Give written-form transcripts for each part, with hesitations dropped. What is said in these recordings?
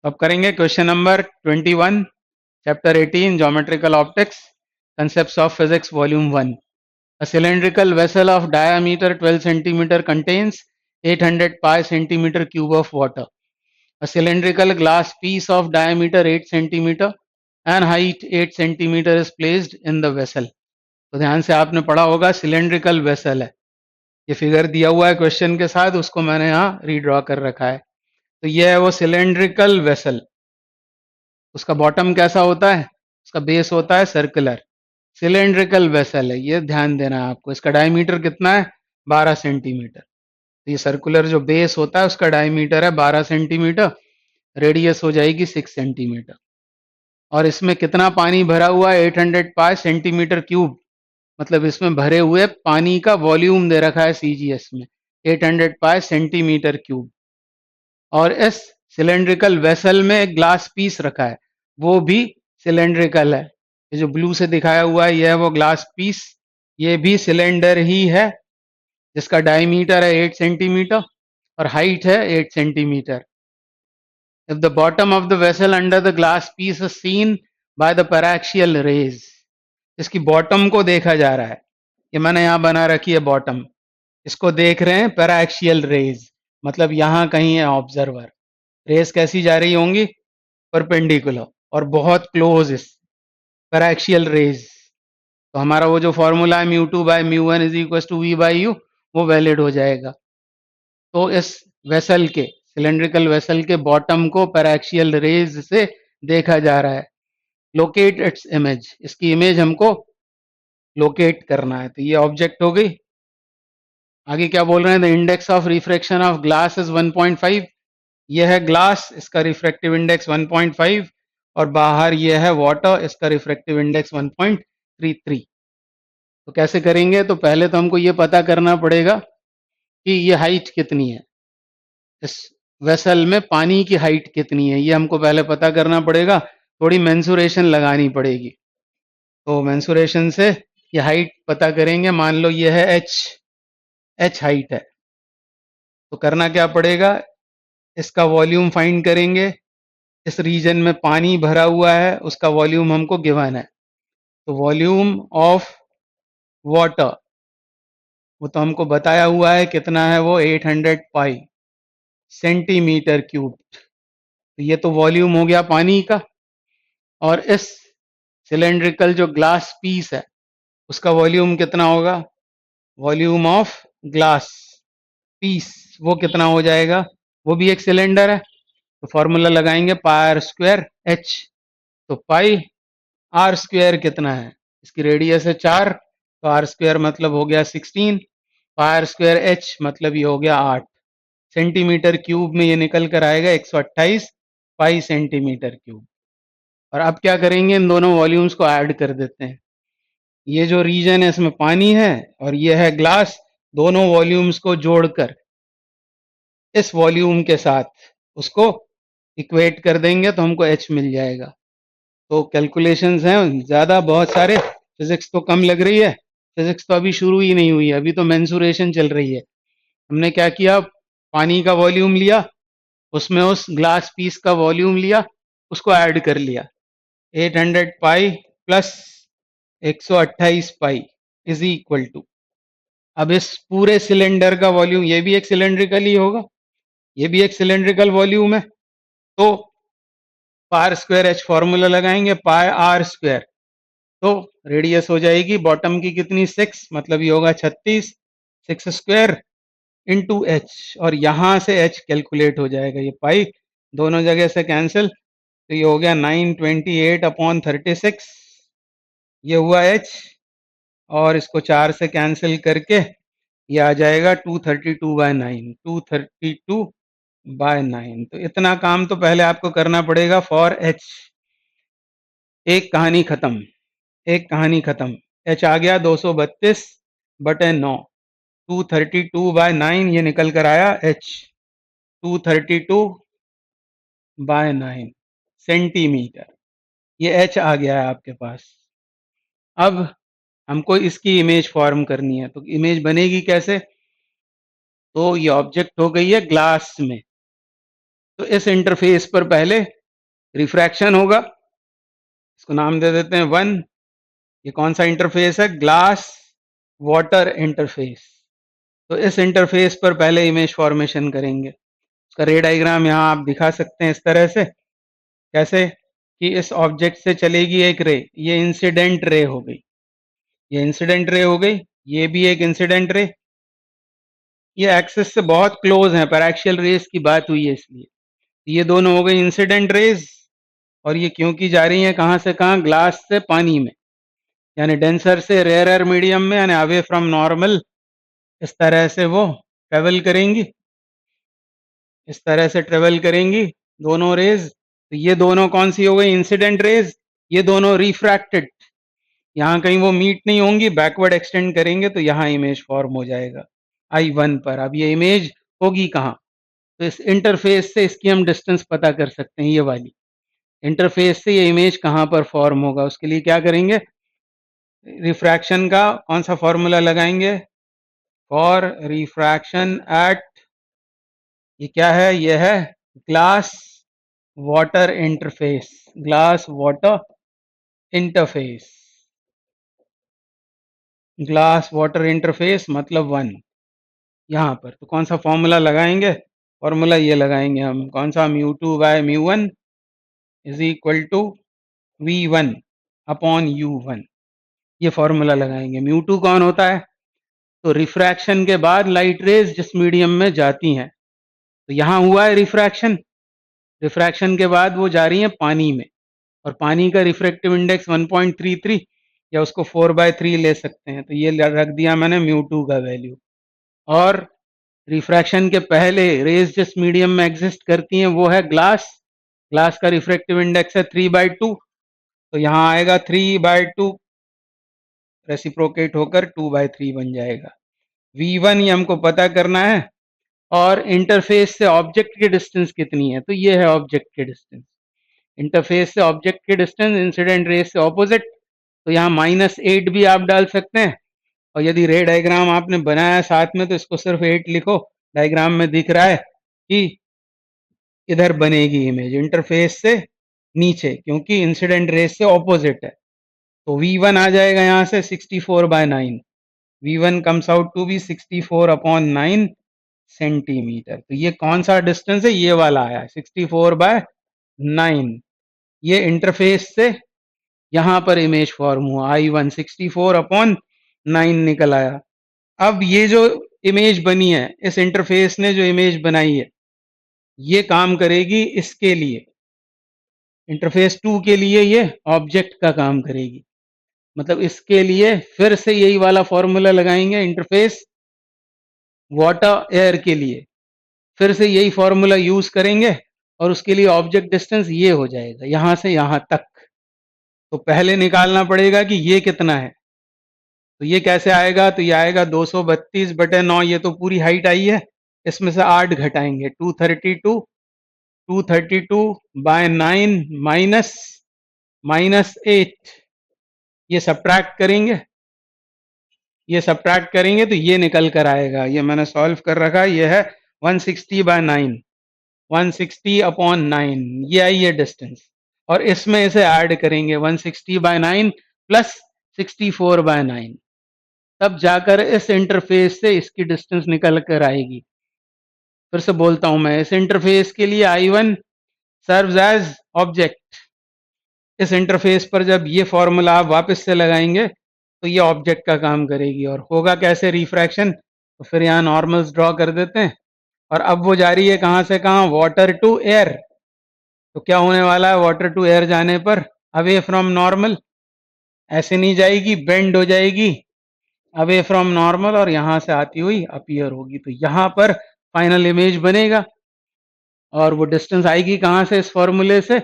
अब करेंगे question number 21 chapter 18 geometrical optics concepts of physics volume 1. A cylindrical vessel of diameter 12 centimeter contains 800 pi centimeter cube of water. A cylindrical glass piece of diameter 8 centimeter and height 8 centimeter is placed in the vessel. तो ध्यान से आपने पढ़ा होगा cylindrical vessel है, ये figure दिया हुआ है क्वेश्चन के साथ, उसको मैंने यहाँ रीड्रॉ कर रखा है। तो ये है वो सिलेंड्रिकल वेसल। उसका बॉटम कैसा होता है, उसका बेस होता है सर्कुलर। सिलेंड्रिकल वेसल है, ये ध्यान देना है आपको। इसका डायमीटर कितना है, 12 सेंटीमीटर। तो ये सर्कुलर जो बेस होता है उसका डायमीटर है 12 सेंटीमीटर, रेडियस हो जाएगी 6 सेंटीमीटर। और इसमें कितना पानी भरा हुआ है, 800 पाई सेंटीमीटर क्यूब, मतलब इसमें भरे हुए पानी का वॉल्यूम दे रखा है सीजीएस में 800 पाई सेंटीमीटर क्यूब। और इस सिलेंड्रिकल वेसल में एक ग्लास पीस रखा है, वो भी सिलेंड्रिकल है। ये जो ब्लू से दिखाया हुआ है, यह है वो ग्लास पीस, ये भी सिलेंडर ही है, जिसका डायमीटर है 8 सेंटीमीटर और हाइट है 8 centimetre. If the bottom of the vessel under the glass piece is seen by the paraxial rays, इसकी बॉटम को देखा जा रहा है, ये मैंने यहाँ बना रखी है बॉटम, इसको देख रहे हैं पैराक्सियल रेज, मतलब यहाँ कहीं है ऑब्जर्वर। रेस कैसी जा रही होंगी, परपेंडिकुलर और बहुत क्लोज इस पैराक्सियल रेज। तो हमारा वो जो फॉर्मूला है mu 2 by mu 1 is equal to v by u, वो वैलिड हो जाएगा। तो इस वेसल के, सिलेंड्रिकल वेसल के बॉटम को पैराक्सियल रेज से देखा जा रहा है। लोकेट इट्स इमेज, इसकी इमेज हमको लोकेट करना है। तो ये ऑब्जेक्ट हो गई। आगे क्या बोल रहे हैं, the index of refraction of glass is 1.5। ये है ग्लास, इसका रिफ्रैक्टिव इंडेक्स 1.5, और बाहर ये है वाटर, इसका रिफ्रैक्टिव इंडेक्स 1.33। तो कैसे करेंगे, तो पहले तो हमको ये पता करना पड़ेगा कि ये हाइट कितनी है, इस वेसल में पानी की हाइट कितनी है, ये हमको पहले पता करना पड़ेगा। थोड़ी मेंसुरेशन लगानी पड़ेगी। तो मेंसुरेशन से ये हाइट पता करेंगे। मान लो ये है एच हाइट है, तो करना क्या पड़ेगा, इसका वॉल्यूम फाइंड करेंगे। इस रीजन में पानी भरा हुआ है, उसका वॉल्यूम हमको गिवन है। तो वॉल्यूम ऑफ वाटर, वो तो हमको बताया हुआ है कितना है, वो 800 पाई सेंटीमीटर क्यूब। तो ये तो वॉल्यूम हो गया पानी का। और इस सिलेंड्रिकल जो ग्लास पीस है, उसका वॉल्यूम कितना होगा, वॉल्यूम ऑफ ग्लास पीस, वो कितना हो जाएगा, वो भी एक सिलेंडर है। तो फॉर्मूला लगाएंगे पाई आर स्क्वायर एच। तो पाई आर स्क्वायर कितना है, इसकी रेडियस है 4, तो आर स्क्वायर मतलब हो गया 16, पाई आर स्क्वायर एच मतलब ये हो गया 8 सेंटीमीटर क्यूब में। ये निकल कर आएगा 128 पाई सेंटीमीटर क्यूब। और अब क्या करेंगे, इन दोनों वॉल्यूम्स को ऐड कर देते हैं। ये जो रीजन है इसमें पानी है और ये है ग्लास, दोनों वॉल्यूम्स को जोड़कर इस वॉल्यूम के साथ उसको इक्वेट कर देंगे तो हमको एच मिल जाएगा। तो कैलकुलेशंस हैं ज़्यादा, बहुत सारे, फिजिक्स तो कम लग रही है। फिजिक्स तो अभी शुरू ही नहीं हुई है, अभी तो मेंसुरेशन चल रही है। हमने क्या किया, पानी का वॉल्यूम लिया, उसमें उस ग्लास पीस का वॉल्यूम लिया, उसको ऐड कर लिया। 800 pi plus 128 pi is equal to, अब इस पूरे सिलेंडर का वॉल्यूम, ये भी एक सिलेंड्रिकल ही होगा, ये भी एक सिलेंड्रिकल वॉल्यूम है। तो पार स्क्वायर एच फॉर्मूला लगाएंगे, पाई आर स्क्वायर, तो रेडियस हो जाएगी बॉटम की कितनी, 6, मतलब ये होगा 36, 6 स्क्वायर इंटू एच, और यहां से एच कैलकुलेट हो जाएगा। ये पाई दोनों जगह से कैंसिल, तो ये हो गया 928/36, ये हुआ एच, और इसको 4 से कैंसिल करके ये आ जाएगा 232/9, 232/9। तो इतना काम तो पहले आपको करना पड़ेगा फॉर एच। एक कहानी खत्म, एक कहानी खत्म। एच आ गया 232/9, 232/9 ये निकल कर आया एच, 232/9 सेंटीमीटर, ये एच आ गया है आपके पास। अब हमको इसकी इमेज फॉर्म करनी है, तो इमेज बनेगी कैसे, तो ये ऑब्जेक्ट हो गई है ग्लास में, तो इस इंटरफेस पर पहले रिफ्रैक्शन होगा, इसको नाम दे देते हैं 1। ये कौन सा इंटरफेस है? Glass water interface. तो इस इंटरफेस पर पहले इमेज फॉर्मेशन करेंगे। उसका रे डायग्राम यहाँ आप दिखा सकते हैं इस तरह से। कैसे कि इस ऑब्जेक्ट से चलेगी एक रे, ये इंसिडेंट रे हो गई, ये इंसिडेंट रे हो गई, ये भी एक इंसिडेंट रे। ये एक्सिस से बहुत क्लोज है, पैराक्सियल रेस की बात हुई है इसलिए। ये दोनों हो गई इंसिडेंट रेज, और ये क्योंकि जा रही है कहाँ से कहाँ? ग्लास से पानी में, यानी डेंसर से रेयरर मीडियम में, यानी अवे फ्रॉम नॉर्मल। इस तरह से वो ट्रेवल करेंगी, इस तरह से ट्रेवल करेंगी दोनों रेज। तो ये दोनों कौन सी हो गई? Incident raise. ये दोनों रिफ्रैक्टेड, यहाँ कहीं वो मीट नहीं होंगी, बैकवर्ड एक्सटेंड करेंगे तो यहाँ इमेज फॉर्म हो जाएगा I1 पर। अब ये इमेज होगी कहाँ? तो इस इंटरफेस से इसकी हम डिस्टेंस पता कर सकते हैं, ये वाली इंटरफेस से ये इमेज कहाँ पर फॉर्म होगा। उसके लिए क्या करेंगे? रिफ्रैक्शन का कौन सा फॉर्मूला लगाएंगे? फॉर रिफ्रैक्शन एट, ये क्या है? ये है glass water interface, glass water interface, glass water interface मतलब 1 यहाँ पर। तो कौन सा फॉर्मूला लगाएंगे? फॉर्मूला ये लगाएंगे हम, कौन सा? μ2 by μ1 is equal to V1 upon U1। ये फॉर्मूला लगाएंगे। μ2 कौन होता है? तो रिफ्रैक्शन के बाद लाइट रेज जिस मीडियम में जाती हैं, तो यहाँ हुआ है रिफ्रैक्शन, रिफ्रैक्शन के बाद वो जा रही हैं पानी में, और पानी का रिफ्रैक्टिव इंडेक्स 1.33, या उसको 4/3 ले सकते हैं। तो ये रख दिया मैंने μ2 का वैल्यू। और रिफ्रैक्शन के पहले रेज जिस मीडियम में एग्जिस्ट करती हैं वो है ग्लास, ग्लास का रिफ्रैक्टिव इंडेक्स है 3/2, तो यहाँ आएगा 3/2 रेसिप्रोकेट होकर 2/3 बन जाएगा। V1 ये हमको पता करना है, और इंटरफेस से ऑब्जेक्ट की डिस्टेंस कितनी है? तो ये है ऑब्जेक्ट की डिस्टेंस, इंटरफेस से ऑब्जेक्ट की डिस्टेंस इंसिडेंट रेस से ऑपोजिट। तो यहाँ -8 भी आप डाल सकते हैं, और यदि रे डायग्राम आपने बनाया साथ में तो इसको सिर्फ 8 लिखो। डायग्राम में दिख रहा है कि इधर बनेगी इमेज इंटरफेस से नीचे, क्योंकि इंसिडेंट रेस से ऑपोजिट है। तो V1 आ जाएगा यहाँ से 64/9, V1 comes out to be 64/9 centimetre. तो ये कौन सा डिस्टेंस है? ये वाला आया 64/9। ये इंटरफेस से यहाँ पर इमेज फॉर्म हुआ, I1 64/9 निकल आया। अब ये जो इमेज बनी है, इस इंटरफेस ने जो इमेज बनाई है, ये काम करेगी इसके लिए, इंटरफेस 2 के लिए ये ऑब्जेक्ट का काम करेगी। मतलब इसके लिए फिर से यही वाला फॉर्मूला लगाएंगे, इंटरफेस वाटर एयर के लिए फिर से यही फॉर्मूला यूज करेंगे, और उसके लिए ऑब्जेक्ट डिस्टेंस ये हो जाएगा यहां से यहां तक। तो पहले निकालना पड़ेगा कि ये कितना है। तो ये कैसे आएगा? तो ये आएगा 232/9, ये तो पूरी हाइट आई है, इसमें से 8 घटाएंगे, 232/9 -8, ये सब्ट्रैक्ट करेंगे, ये सब्ट्रैक्ट करेंगे तो ये निकल कर आएगा। ये मैंने सॉल्व कर रखा है, ये है 160/9, 160/9, ये आई है डिस्टेंस। और इसमें इसे ऐड करेंगे 160/9 प्लस 64/9, तब जाकर इस इंटरफेस से इसकी डिस्टेंस निकल कर आएगी। फिर से बोलता हूं मैं, इस इंटरफेस के लिए I1 सर्व्स एज ऑब्जेक्ट। इस इंटरफेस पर जब ये फॉर्मूला आप वापस से लगाएंगे तो ये ऑब्जेक्ट का काम करेगी। और होगा कैसे रिफ्रैक्शन? तो फिर यहाँ नॉर्मल्स ड्रॉ कर देते हैं, और अब वो जा रही है कहाँ से कहाँ? Water to air. तो क्या होने वाला है वाटर टू एयर जाने पर? अवे फ्रॉम नॉर्मल, ऐसे नहीं जाएगी, बेंड हो जाएगी अवे फ्रॉम नॉर्मल, और यहां से आती हुई अपीयर होगी। तो यहां पर फाइनल इमेज बनेगा, और वो डिस्टेंस आएगी कहां से? इस फॉर्मूले से,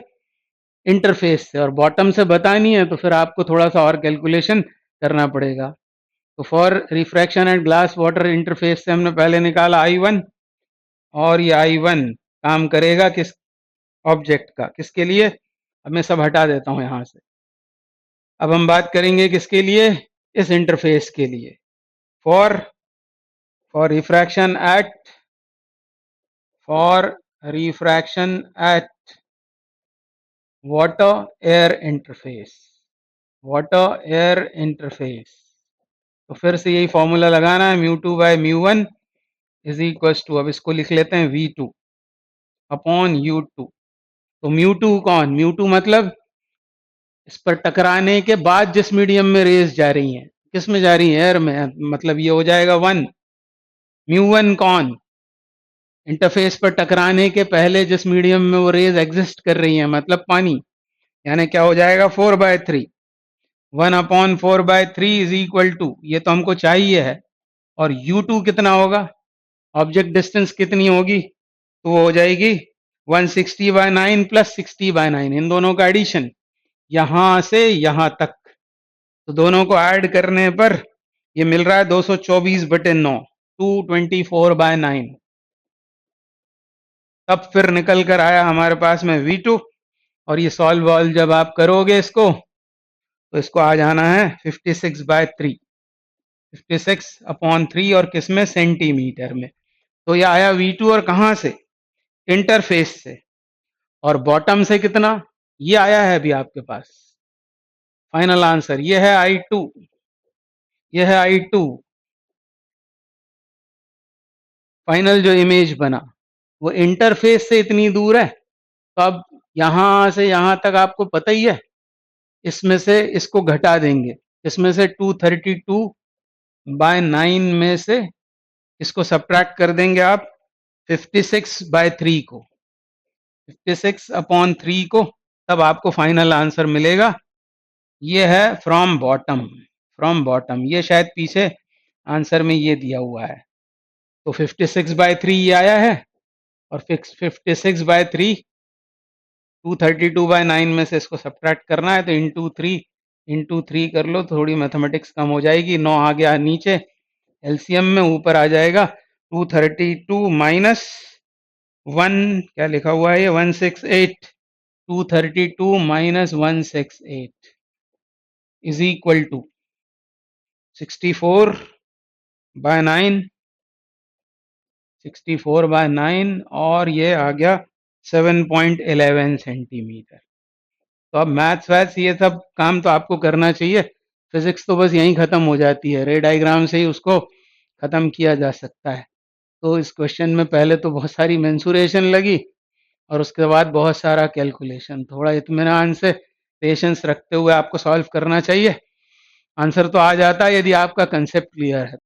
इंटरफेस से। और बॉटम से बतानी है तो फिर आपको थोड़ा सा और कैलकुलेशन करना पड़ेगा। तो for refraction eight glass water interface से हमने पहले निकाला I1, और ये I1 काम करेगा किस? ऑब्जेक्ट का। किसके लिए? अब मैं सब हटा देता हूं यहां से। अब हम बात करेंगे किसके लिए? इस इंटरफेस के लिए। For refraction at, for refraction at water air interface, water air interface. तो फिर से यही फॉर्मूला लगाना है, mu two by mu one is equal to, अब इसको लिख लेते हैं v two upon u two. तो म्यू टू कौन, म्यू टू मतलब इस पर टकराने के बाद जिस मीडियम में रेज जा रही हैं, किस में जा रही है, एयर में, मतलब ये हो जाएगा वन। म्यू वन कौन, इंटरफेस पर टकराने के पहले जिस मीडियम में वो रेज एग्जिस्ट कर रही हैं, मतलब पानी, यानी क्या हो जाएगा 4/3, 1/4/3 इज इक्वल टू, ये तो हमको चाहिए है, और U2 कितना होगा, ऑब्जेक्ट डिस्टेंस कितनी होगी, तो वो हो जाएगी 160/9 प्लस 60/9, इन दोनों का एडिशन यहां से यहां तक, तो दोनों को ऐड करने पर ये मिल रहा है 224/9, 224/9। तब फिर निकल कर आया हमारे पास में V2, और ये सॉल्व वॉल्व जब आप करोगे इसको, तो इसको आ जाना है 56/3, 56/3, और किस में, सेंटीमीटर में। तो ये आया V2, और कहां से, इंटरफेस से, और बॉटम से कितना, ये आया है अभी आपके पास फाइनल आंसर, ये है I2, ये है I2 फाइनल जो इमेज बना, वो इंटरफेस से इतनी दूर है। तो अब यहां से यहां तक आपको पता ही है, इसमें से इसको घटा देंगे, इसमें से 232/9 में से इसको सब्ट्रैक्ट कर देंगे आप 56/3 को, 56/3 को, तब आपको फाइनल आंसर मिलेगा। ये है फ्रॉम बॉटम, फ्रॉम बॉटम, ये शायद पीछे आंसर में ये दिया हुआ है। तो 56/3 ये आया है, और 56/3 232/9 में से इसको सब्ट्रैक्ट करना है, तो इंटू थ्री कर लो, थोड़ी मैथमेटिक्स कम हो जाएगी, 9 आ गया नीचे, एलसीएम में ऊपर आ जाएगा 232 माइनस 1, क्या लिखा हुआ है ये 168, 232 माइनस 168 इज इक्वल टू 64/9, 64/9, और ये आ गया 7.11 सेंटीमीटर। तो अब मैथ्स वैथ्स ये सब काम तो आपको करना चाहिए, फिजिक्स तो बस यहीं खत्म हो जाती है, रे डायग्राम से ही उसको खत्म किया जा सकता है। तो इस क्वेश्चन में पहले तो बहुत सारी मेंसुरेशन लगी, और उसके बाद बहुत सारा कैलकुलेशन, थोड़ा इत्मीनान से पेशेंस रखते हुए आपको सॉल्व करना चाहिए। आंसर तो आ जाता है यदि आपका कंसेप्ट क्लियर है।